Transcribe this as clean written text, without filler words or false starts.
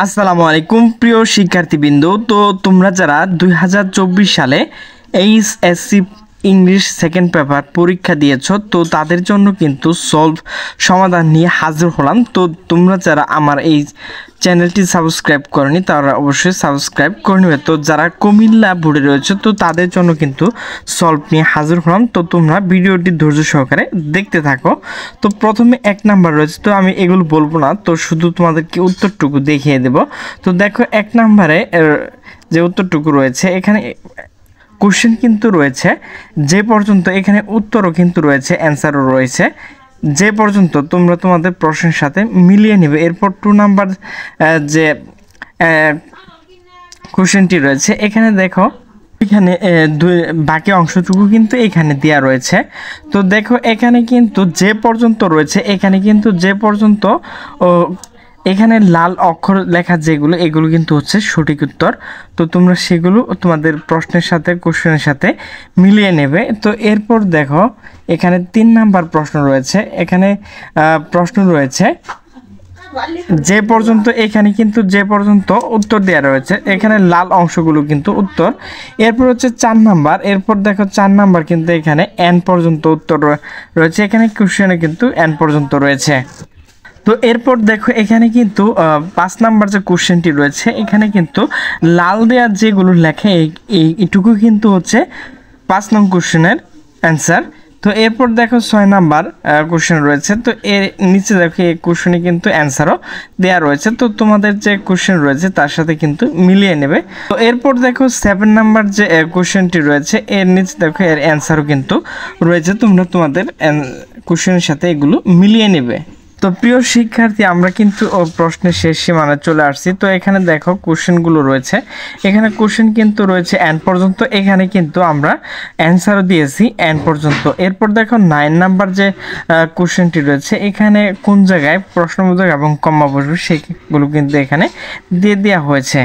আসসালামু আলাইকুম প্রিয় শিক্ষার্থীবৃন্দ। তো তোমরা যারা 2024 সালে এইচএসসি ইংলিশ সেকেন্ড পেপার পরীক্ষা দিয়েছো, তো তাদের জন্য কিন্তু সমাধান নিয়ে হাজির হলাম। তো তোমরা যারা আমার এই চ্যানেলটি সাবস্ক্রাইব করনি তারা অবশ্যই সাবস্ক্রাইব করে নেবে। তো যারা কুমিল্লা বোর্ডে রয়েছে তো তাদের জন্য কিন্তু সলভ নিয়ে হাজির হলাম। তো তোমরা ভিডিওটি ধৈর্য সহকারে দেখতে থাকো। তো প্রথমে 1 নাম্বার রয়েছে, তো আমি এগুলো বলবো না, তো শুধু তোমাদেরকে উত্তরটুকু দেখিয়ে দেব। তো দেখো 1 নাম্বারে যে উত্তরটুকু রয়েছে, এখানে কোশ্চেন কিন্তু রয়েছে যে পর্যন্ত, এখানে উত্তরও কিন্তু রয়েছে, অ্যান্সারও রয়েছে যে পর্যন্ত তোমরা তোমাদের প্রশ্নের সাথে মিলিয়ে নেবে। এরপর 2 নাম্বার যে কোশ্চেনটি রয়েছে, এখানে দেখো এখানে বাকি অংশটুকু কিন্তু এখানে দেওয়া রয়েছে। তো দেখো এখানে কিন্তু যে পর্যন্ত রয়েছে, এখানে কিন্তু যে পর্যন্ত এখানে লাল অক্ষর লেখা যেগুলো, এগুলো কিন্তু হচ্ছে সঠিক উত্তর। তো তোমরা সেগুলো তোমাদের প্রশ্নের সাথে কোশ্চেনের সাথে মিলিয়ে নেবে। তো এরপর দেখো এখানে 3 নাম্বার প্রশ্ন রয়েছে, এখানে প্রশ্ন রয়েছে যে পর্যন্ত, এখানে কিন্তু যে পর্যন্ত উত্তর দেওয়া রয়েছে, এখানে লাল অংশগুলো কিন্তু উত্তর। এরপর হচ্ছে 4 নাম্বার, এরপর দেখো 4 নাম্বার কিন্তু এখানে এন পর্যন্ত উত্তর রয়েছে, এখানে কোশ্চেনে কিন্তু এন পর্যন্ত রয়েছে। তো এরপর দেখো এখানে কিন্তু 5 নাম্বার যে কোশ্চেনটি রয়েছে, এখানে কিন্তু লাল দেওয়া যেগুলো লেখে এইটুকু কিন্তু হচ্ছে 5 নং কোশ্চেনের অ্যান্সার। তো এরপর দেখো 6 নাম্বার কোশ্চেন রয়েছে, তো এর নিচে দেখো এই কোশ্চেনে কিন্তু অ্যান্সারও দেওয়া রয়েছে। তো তোমাদের যে কোশ্চেন রয়েছে তার সাথে কিন্তু মিলিয়ে নেবে। তো এরপর দেখো 7 নাম্বার যে কোশ্চেনটি রয়েছে, এর নিচে দেখো এর অ্যান্সারও কিন্তু রয়েছে, তোমরা তোমাদের কোশ্চেনের সাথে এগুলো মিলিয়ে নেবে। তো প্রিয় শিক্ষার্থী, আমরা কিন্তু প্রশ্নের শেষ সীমানায় চলে আসছি। তো এখানে দেখো কোশ্চেনগুলো রয়েছে, এখানে কোশ্চেন কিন্তু রয়েছে এন পর্যন্ত, এখানে কিন্তু আমরা অ্যান্সারও দিয়েছি এন পর্যন্ত। এরপর দেখো 9 নাম্বার যে কোশ্চেনটি রয়েছে, এখানে কোন জায়গায় প্রশ্নবোধক এবং কমা বসবে সেগুলো কিন্তু এখানে দিয়ে দেওয়া হয়েছে।